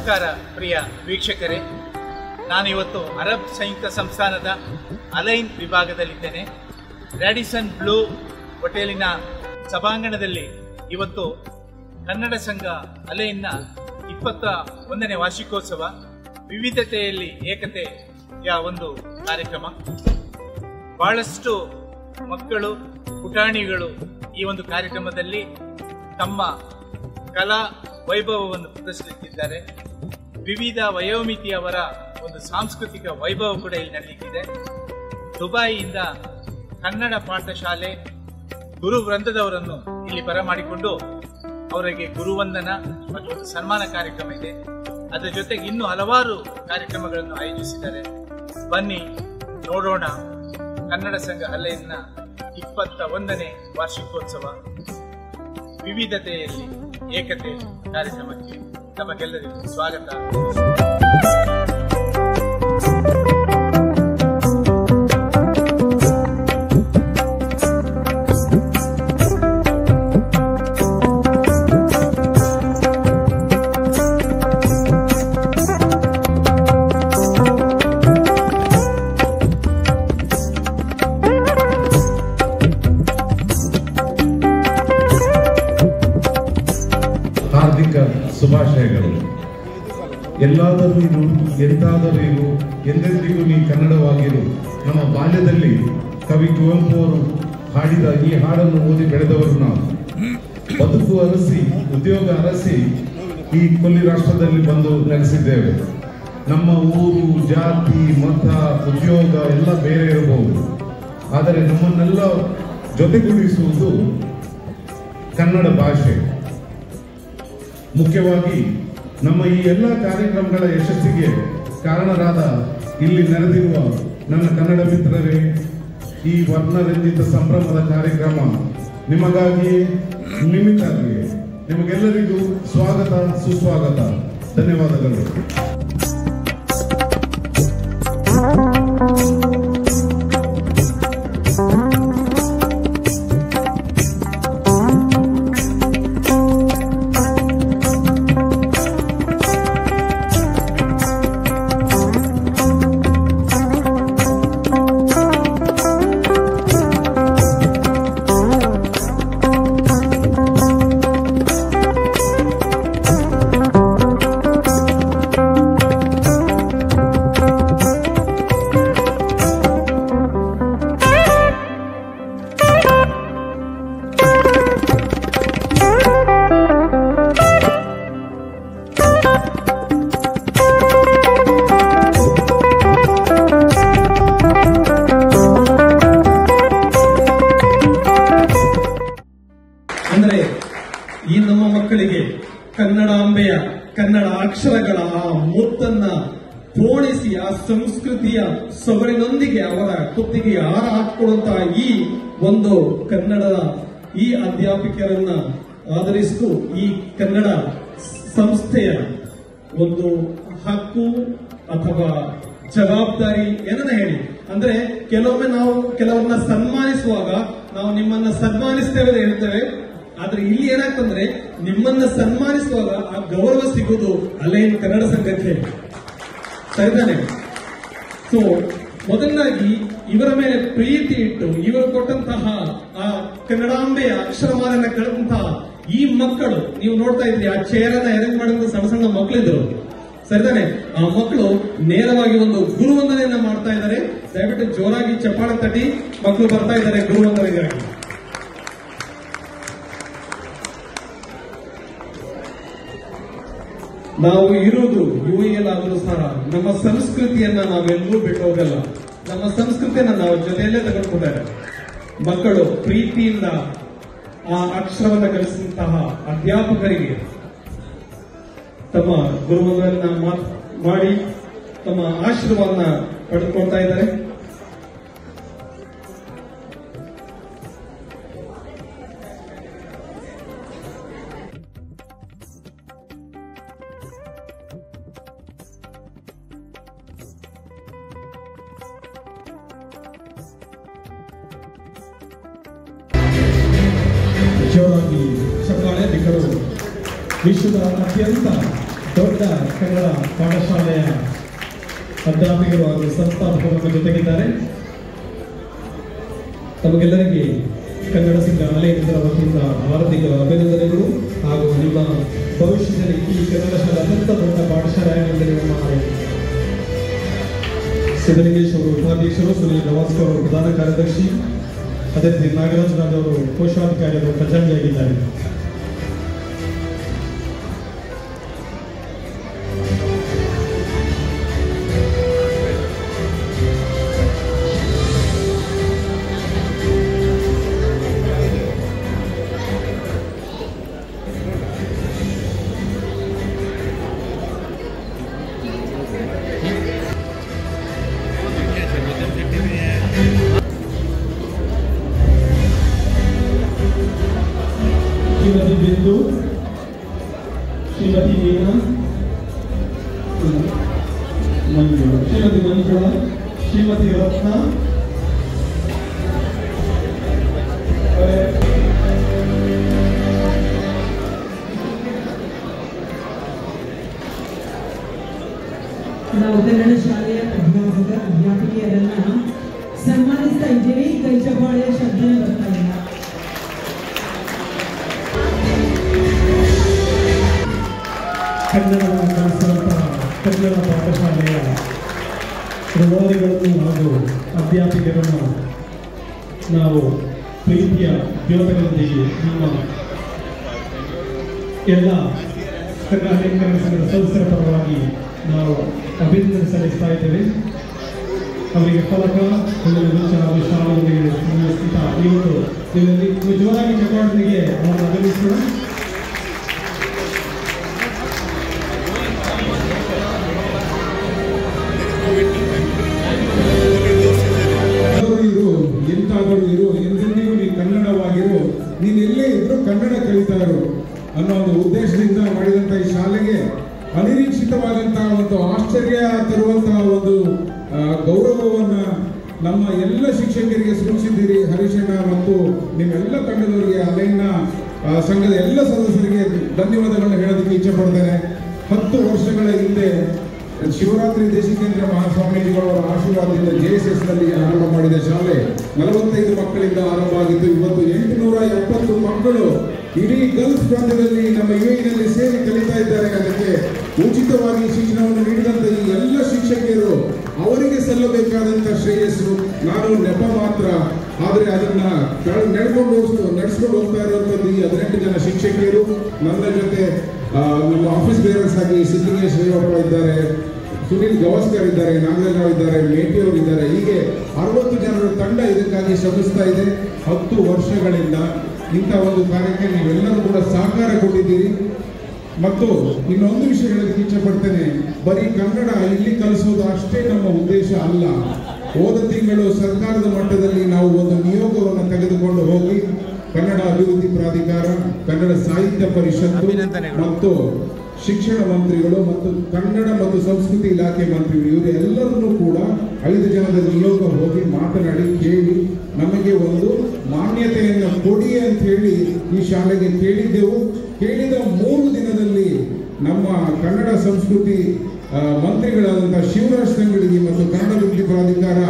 ನಮಸ್ಕಾರ ಪ್ರಿಯ ವೀಕ್ಷಕರೇ, ನಾನಿವತ್ತು ಅರಬ್ ಸಂಯುಕ್ತ ಸಂಸ್ಥಾನದ ಅಲೈನ್ ವಿಭಾಗದಲ್ಲಿದ್ದೇನೆ. ರ್ಯಾಡಿಸನ್ ಬ್ಲೂ ಹೋಟೆಲಿನ ಸಭಾಂಗಣದಲ್ಲಿ ಇವತ್ತು ಕನ್ನಡ ಸಂಘ ಅಲೈನ್ನ 21ನೇ ವಾರ್ಷಿಕೋತ್ಸವ, ವಿವಿಧತೆಯಲ್ಲಿ ಏಕತೆಯ ಒಂದು ಕಾರ್ಯಕ್ರಮ. ಬಹಳಷ್ಟು ಮಕ್ಕಳು ಪುಟಾಣಿಗಳು ಈ ಒಂದು ಕಾರ್ಯಕ್ರಮದಲ್ಲಿ ತಮ್ಮ ಕಲಾ ವೈಭವವನ್ನು ಪ್ರದರ್ಶಿಸುತ್ತಿದ್ದಾರೆ. ವಿವಿಧ ವಯೋಮಿತಿಯವರ ಒಂದು ಸಾಂಸ್ಕೃತಿಕ ವೈಭವ ಕೂಡ ಇಲ್ಲಿ ನಡೆಯಲಿಕ್ಕಿದೆ. ದುಬೈಯಿಂದ ಕನ್ನಡ ಪಾಠಶಾಲೆ ಗುರು ವೃಂದದವರನ್ನು ಇಲ್ಲಿ ಬರಮಾಡಿಕೊಂಡು ಅವರಿಗೆ ಗುರುವಂದನ ಮತ್ತು ಒಂದು ಸನ್ಮಾನ ಕಾರ್ಯಕ್ರಮ ಇದೆ. ಅದರ ಜೊತೆಗೆ ಇನ್ನೂ ಹಲವಾರು ಕಾರ್ಯಕ್ರಮಗಳನ್ನು ಆಯೋಜಿಸಿದ್ದಾರೆ. ಬನ್ನಿ ನೋಡೋಣ ಕನ್ನಡ ಸಂಘ ಅಲೈನ್ನ 21ನೇ ವಾರ್ಷಿಕೋತ್ಸವ, ವಿವಿಧತೆಯಲ್ಲಿ ಏಕತೆ ಕಾರ್ಯಕ್ರಮಕ್ಕೆ ತಮಗೆಲ್ಲರಿಗೂ ಸ್ವಾಗತ. ಹಾರ್ದಿಕ ಶುಭಾಶಯಗಳು. ಎಲ್ಲಾದರೂ ಇರು, ಎಂತಾದರೂ ಇರು, ಎಂದೆಂದಿಗೂ ನೀ ಕನ್ನಡವಾಗಿರು. ನಮ್ಮ ಬಾಲ್ಯದಲ್ಲಿ ಕವಿ ಕುವೆಂಪು ಅವರು ಹಾಡಿದ ಈ ಹಾಡನ್ನು ಓದಿ ಬೆಳೆದವರು ನಾವು. ಬದುಕು ಅರಸಿ, ಉದ್ಯೋಗ ಅರಸಿ ಈ ಕೊಲ್ಲಿ ರಾಷ್ಟ್ರದಲ್ಲಿ ಬಂದು ನೆಲೆಸಿದ್ದೇವೆ. ನಮ್ಮ ಊರು, ಜಾತಿ, ಮತ, ಉದ್ಯೋಗ ಎಲ್ಲ ಬೇರೆ ಇರಬಹುದು, ಆದರೆ ನಮ್ಮನ್ನೆಲ್ಲ ಜೊತೆಗೂಡಿಸುವುದು ಕನ್ನಡ ಭಾಷೆ. ಮುಖ್ಯವಾಗಿ ನಮ್ಮ ಈ ಎಲ್ಲ ಕಾರ್ಯಕ್ರಮಗಳ ಯಶಸ್ಸಿಗೆ ಕಾರಣರಾದ ಇಲ್ಲಿ ನೆರೆದಿರುವ ನನ್ನ ಕನ್ನಡ ಮಿತ್ರರೇ, ಈ ವರ್ಣರಂಜಿತ ಸಂಭ್ರಮದ ಕಾರ್ಯಕ್ರಮ ನಿಮಗಾಗಿಯೇ, ನಿಮಿತ್ತಾಗಿಯೇ ನಿಮಗೆಲ್ಲರಿಗೂ ಸ್ವಾಗತ, ಸುಸ್ವಾಗತ. ಧನ್ಯವಾದಗಳು. ಅಂದ್ರೆ ಈ ನಮ್ಮ ಮಕ್ಕಳಿಗೆ ಕನ್ನಡಾಂಬೆಯ ಕನ್ನಡ ಅಕ್ಷರಗಳ ಆ ಮುತ್ತನ್ನ ಪೋಣಿಸಿ ಆ ಸಂಸ್ಕೃತಿಯ ಸೊಗಡಿನೊಂದಿಗೆ ಅವರ ಕುತ್ತಿಗೆ ಹಾರ ಹಾಕಿಕೊಡುವಂತಹ ಈ ಒಂದು ಕನ್ನಡದ ಈ ಅಧ್ಯಾಪಕರನ್ನ ಆಧರಿಸಿತು ಈ ಕನ್ನಡ ಸಂಸ್ಥೆಯ ಒಂದು ಹಕ್ಕು ಅಥವಾ ಜವಾಬ್ದಾರಿ ಏನನ್ನ ಹೇಳಿ. ಅಂದ್ರೆ ಕೆಲವೊಮ್ಮೆ ನಾವು ಕೆಲವರನ್ನ ಸನ್ಮಾನಿಸುವಾಗ ನಾವು ನಿಮ್ಮನ್ನ ಸನ್ಮಾನಿಸ್ತೇವೆ ಅಂತ ಹೇಳ್ತೇವೆ, ಆದ್ರೆ ಇಲ್ಲಿ ಏನಾಗ್ತಂದ್ರೆ ನಿಮ್ಮನ್ನ ಸನ್ಮಾನಿಸುವಾಗ ಆ ಗೌರವ ಸಿಗುವುದು ಅಲೈನ್ ಕನ್ನಡ ಸಂಘಕ್ಕೆ, ಸರಿತಾನೆ? ಸೊ ಮೊದಲನಾಗಿ ಇವರ ಮೇಲೆ ಪ್ರೀತಿ ಇಟ್ಟು ಇವರು ಕೊಟ್ಟಂತಹ ಆ ಕನ್ನಡಾಂಬೆಯ ಅಕ್ಷರಮಾಲನ್ನ ಕಳೆದಂತಹ ಈ ಮಕ್ಕಳು, ನೀವು ನೋಡ್ತಾ ಇದ್ರಿ ಆ ಚೇರನ್ನ ಅರೇಂಜ್ ಮಾಡಿದಂತ ಸಣ್ಣ ಸಣ್ಣ ಮಕ್ಕಳಿದ್ರು, ಸರಿತಾನೆ? ಆ ಮಕ್ಕಳು ನೇರವಾಗಿ ಒಂದು ಗುರುವಂದನೆಯನ್ನ ಮಾಡ್ತಾ ಇದ್ದಾರೆ. ದಯವಿಟ್ಟು ಜೋರಾಗಿ ಚಪ್ಪಾಳೆ ತಟ್ಟಿ ಮಕ್ಕಳು ಬರ್ತಾ ಇದ್ದಾರೆ ಗುರುವಂದನೆಗಾಗಿ. ನಾವು ಇರುವುದು UAL ಆದರೂ ಸಹ ನಮ್ಮ ಸಂಸ್ಕೃತಿಯನ್ನ ನಾವೆಲ್ಲೂ ಬಿಟ್ಟು ಹೋಗಲ್ಲ. ನಮ್ಮ ಸಂಸ್ಕೃತಿಯನ್ನ ನಾವು ಜೊತೆಯಲ್ಲೇ ತಗೊಂಡ್ಕೊತಾರೆ. ಮಕ್ಕಳು ಪ್ರೀತಿಯಿಂದ ಆ ಅಕ್ಷರವನ್ನು ಕಲಿಸಿದಂತಹ ಅಧ್ಯಾಪಕರಿಗೆ ತಮ್ಮ ಗುರುವನ್ನ ಮಾಡಿ ತಮ್ಮ ಆಶೀರ್ವಾದನ ಪಡೆದುಕೊಳ್ತಾ ಇದ್ದಾರೆ. ಜೋರಾಗಿ ಚಪ್ಪಾಳೆ ಬಿಟ್ಟರು. ವಿಶ್ವದ ಅತ್ಯಂತ ದೊಡ್ಡ ಕನ್ನಡ ಪಾಠಶಾಲೆಯ ಅಧ್ಯಾಪಕರು ಹಾಗೂ ಸಂಸ್ಥಾಪಕರು ನಮ್ಮ ಜೊತೆಗಿದ್ದಾರೆ. ತಮಗೆಲ್ಲರಿಗೆ ಕನ್ನಡ ಸಂಘ ಅಲೈನ್ಸ್ ವತಿಯಿಂದ ಹಾರ್ದಿಕ ಅಭಿನಂದನೆಗಳು ಹಾಗೂ ನಿಮ್ಮ ಭವಿಷ್ಯದಲ್ಲಿ ಈ ಕನ್ನಡ ಶಾಲೆ ಅತ್ಯಂತ ದೊಡ್ಡ ಪಾಠಶಾಲೆ ಆಗಲಿ ನಮ್ಮ ಹಾರೈಕೆ. ಸಿದ್ದಲಿಂಗೇಶ್ ಅವರು ಉಪಾಧ್ಯಕ್ಷರು, ಸುನೀಲ್ ಗವಾಸ್ಕರ್ ಅವರು ಪ್ರಧಾನ ಕಾರ್ಯದರ್ಶಿ, ಅದೇ ರೀತಿ ನಾಗರಾಜ್ ರಾಜ್ ಅವರು ಕೋಶಾಧಿಕಾರಿಗಳು ಖಜಾಂಚಿಯಾಗಿದ್ದಾರೆ. ಶ್ರೀಮತಿ ಬಿಂದು, ಶ್ರೀಮತಿ ಮೀನಾ, ಶ್ರೀಮತಿ ಮಂಜುಳಾ, ಶ್ರೀಮತಿ ರತ್ನ, ನಾವು ಕನ್ನಡ ಶಾಲೆಯ ಅಧ್ಯಾಪಕಿಯರನ್ನ ಸನ್ಮಾನಿಸ್ತಾ ಇದ್ದೀವಿ. ಕೈಚಪಾಳೆಯ ಶಬ್ದ ಬರ್ತಾ ಇಲ್ಲ. ಕನ್ನಡವನ್ನು ಕಲಿಸುವಂತಹ ಕನ್ನಡ ಪಾಠಶಾಲೆಯ ಪ್ರಭಾವಿಗಳನ್ನು ಹಾಗೂ ಅಧ್ಯಾಪಕರನ್ನು ನಾವು ಪ್ರೀತಿಯ ದ್ಯೋತಗಳೊಂದಿಗೆ ನಿಮ್ಮ ಎಲ್ಲ ಕನ್ನಡ ಸಂಘದ ಸದಸ್ಯರ ಪರವಾಗಿ ನಾವು ಅಭಿನಂದನೆ ಸಲ್ಲಿಸ್ತಾ ಇದ್ದೇವೆ. ಅವರಿಗೆ ಫಲಕ ಹಾಗೂ ಶಾಲೆಗಳಿಗೆ ಇವತ್ತು ನೀವು ಜೋರಾಗಿ ಚಟುವಟಿಕೆಗೆ ಅವರನ್ನು ಅಭಿನಯಿಸೋಣ. ಎಂತಾದರೂ ಇರು, ಎಂದೆಂದಿಗೂ ನೀನು ಕನ್ನಡವಾಗಿರು, ನೀನು ಎಲ್ಲೇ ಇದ್ರು ಕನ್ನಡ ಕಲಿತಾ ಇರು ಅನ್ನೋ ಒಂದು ಉದ್ದೇಶದಿಂದ ಮಾಡಿದಂಥ ಈ ಶಾಲೆಗೆ ಅನಿರೀಕ್ಷಿತವಾದಂತಹ ಒಂದು ಆಶ್ಚರ್ಯ ತರುವಂತಹ ಒಂದು ಗೌರವವನ್ನ ನಮ್ಮ ಎಲ್ಲ ಶಿಕ್ಷಕರಿಗೆ ಸೂಚಿಸಿದ್ದೀರಿ. ಹರೀಶಣ್ಣ ಮತ್ತು ನಿಮ್ಮೆಲ್ಲ ತಂಡದವರಿಗೆ, ಅಲೈನ್ನ ಸಂಘದ ಎಲ್ಲ ಸದಸ್ಯರಿಗೆ ಧನ್ಯವಾದಗಳನ್ನು ಹೇಳೋದಕ್ಕೆ ಇಚ್ಛೆ ಪಡ್ತೇನೆ. 10 ವರ್ಷಗಳ ಹಿಂದೆ ಶಿವರಾತ್ರಿ ದೇಶಿಕೇಂದ್ರ ಮಹಾಸ್ವಾಮೀಜಿಗಳವರ ಆಶೀರ್ವಾದದಿಂದ JSS ನಲ್ಲಿ ಆರಂಭ ಮಾಡಿದ ಶಾಲೆ 45 ಮಕ್ಕಳಿಂದ ಆರಂಭ ಆಗಿದ್ದು ಇವತ್ತು 870 ಮಕ್ಕಳು ಇಡೀ ಗಲ್ಫ್ ಪ್ರಾಂತ್ಯದಲ್ಲಿ ನಮ್ಮ UAE ಸೇರಿ ಕಲಿತಾ ಇದ್ದಾರೆ. ಅದಕ್ಕೆ ಉಚಿತವಾಗಿ ಶಿಕ್ಷಣವನ್ನು ನೀಡಿದಂತ ಈ ಎಲ್ಲ ಶಿಕ್ಷಕಿಯರು ಅವರಿಗೆ ಸಲ್ಲಬೇಕಾದಂತ ಶ್ರೇಯಸ್ಸು. ನಾನು ನೆಪ ಮಾತ್ರ, ಆದರೆ ಅದನ್ನ ನಡೆಸ್ಕೊಂಡು ಹೋಗ್ತಾ ಇರುವಂತದ್ದು ಈ 18 ಜನ ಶಿಕ್ಷಕಿಯರು. ನನ್ನ ಜೊತೆ ನಮ್ಮ ಆಫೀಸ್ ಬೇರರ್ಸ್ ಆಗಿ ಸಿದ್ದಲಿಂಗೇಶ್ ರೇವಪ್ಪ ಇದ್ದಾರೆ, ಸುನೀಲ್ ಗವಾಸ್ಕರ್ ಇದ್ದಾರೆ, ನಾಗರಾಜ್ ಇದ್ದಾರೆ, ಮೇಟಿಯವರು ಇದ್ದಾರೆ. ಹೀಗೆ 60 ಜನರ ತಂಡ ಇದಕ್ಕಾಗಿ ಶ್ರಮಿಸ್ತಾ ಇದೆ. 10 ವರ್ಷಗಳಿಂದ ಇಂಥ ಒಂದು ಕಾರ್ಯಕ್ಕೆ ನೀವೆಲ್ಲರೂ ಕೂಡ ಸಹಕಾರ ಕೊಟ್ಟಿದ್ದೀರಿ. ಮತ್ತು ಇನ್ನೊಂದು ವಿಷಯ ಹೇಳೋದಕ್ಕೆ ಇಚ್ಛೆ ಪಡ್ತೇನೆ, ಬರೀ ಕನ್ನಡ ಇಲ್ಲಿ ಕಲಿಸೋದು ಅಷ್ಟೇ ನಮ್ಮ ಉದ್ದೇಶ ಅಲ್ಲ. ಹೋದ ತಿಂಗಳು ಸರ್ಕಾರದ ಮಟ್ಟದಲ್ಲಿ ನಾವು ಒಂದು ನಿಯೋಗವನ್ನು ತೆಗೆದುಕೊಂಡು ಹೋಗಿ ಕನ್ನಡ ಅಭಿವೃದ್ಧಿ ಪ್ರಾಧಿಕಾರ, ಕನ್ನಡ ಸಾಹಿತ್ಯ ಪರಿಷತ್ತು ಮತ್ತು ಶಿಕ್ಷಣ ಮಂತ್ರಿಗಳು ಮತ್ತು ಕನ್ನಡ ಮತ್ತು ಸಂಸ್ಕೃತಿ ಇಲಾಖೆ ಮಂತ್ರಿಗಳು ಇವರೆಲ್ಲರನ್ನೂ ಕೂಡ 5 ಜನದ ನಿಯೋಗ ಹೋಗಿ ಮಾತನಾಡಿ ಕೇಳಿ ನಮಗೆ ಒಂದು ಮಾನ್ಯತೆಯನ್ನು ಕೊಡಿ ಅಂತ ಹೇಳಿ ಈ ಶಾಲೆಗೆ ಕೇಳಿದ್ದೆವು. ಕೇಳಿದ 3 ದಿನದಲ್ಲಿ ನಮ್ಮ ಕನ್ನಡ ಸಂಸ್ಕೃತಿ ಮಂತ್ರಿಗಳಾದಂತಹ ಶಿವರಾಜ್ ತಂಗಡಗಿ ಮತ್ತು ಕನ್ನಡ ಅಭಿವೃದ್ಧಿ ಪ್ರಾಧಿಕಾರ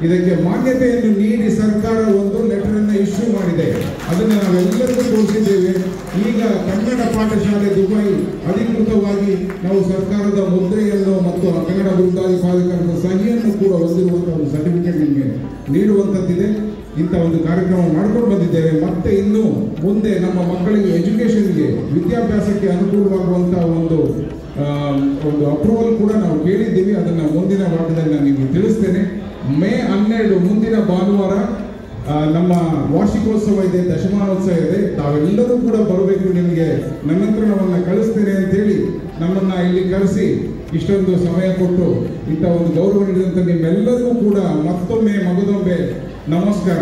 ಇದಕ್ಕೆ ಮಾನ್ಯತೆಯನ್ನು ನೀಡಿ ಸರ್ಕಾರ ಒಂದು ಲೆಟರ್ ಅನ್ನು ಇಶ್ಯೂ ಮಾಡಿದೆ. ಅದನ್ನು ನಾವೆಲ್ಲರಿಗೂ ತೋರಿಸಿದ್ದೇವೆ. ಈಗ ಕನ್ನಡ ಪಾಠಶಾಲೆ ದುಬೈ ಅಧಿಕೃತವಾಗಿ ನಾವು ಸರ್ಕಾರದ ಮುದ್ರೆಯನ್ನು ಮತ್ತು ಕನ್ನಡ ಅಭಿವೃದ್ಧಿ ಪ್ರಾಧಿಕಾರದ ಸಹಿಯನ್ನು ಕೂಡ ಹೊಂದಿರುವಂತಹ ಒಂದು ಸರ್ಟಿಫಿಕೇಟ್ ನಿಮಗೆ ನೀಡುವಂತದ್ದಿದೆ. ಇಂಥ ಒಂದು ಕಾರ್ಯಕ್ರಮ ಮಾಡ್ಕೊಂಡು ಬಂದಿದ್ದೇವೆ. ಮತ್ತೆ ಇನ್ನು ಮುಂದೆ ನಮ್ಮ ಮಕ್ಕಳಿಗೆ ಎಜುಕೇಶನ್ಗೆ, ವಿದ್ಯಾಭ್ಯಾಸಕ್ಕೆ ಅನುಕೂಲವಾಗುವಂತಹ ಒಂದು ಅಪ್ರೂವಲ್ ಕೂಡ ನಾವು ಕೇಳಿದ್ದೀವಿ. ಅದನ್ನ ಮುಂದಿನ ಭಾಗದಲ್ಲಿ ನಾನು ನಿಮಗೆ ತಿಳಿಸ್ತೇನೆ. ಮೇ 12 ಮುಂದಿನ ಭಾನುವಾರ ನಮ್ಮ ವಾರ್ಷಿಕೋತ್ಸವ ಇದೆ, ದಶಮಾನೋತ್ಸವ ಇದೆ. ತಾವೆಲ್ಲರೂ ಕೂಡ ಬರಬೇಕು. ನಿಮಗೆ ನಿಮಂತ್ರಣವನ್ನು ಕಳಿಸ್ತೇನೆ ಅಂತೇಳಿ ನಮ್ಮನ್ನ ಇಲ್ಲಿ ಕರೆಸಿ ಇಷ್ಟೊಂದು ಸಮಯ ಕೊಟ್ಟು ಇಂಥ ಒಂದು ಗೌರವ ನೀಡಿದಂಥ ನಿಮ್ಮೆಲ್ಲರಿಗೂ ಕೂಡ ಮತ್ತೊಮ್ಮೆ ಮಗದೊಮ್ಮೆ ನಮಸ್ಕಾರ.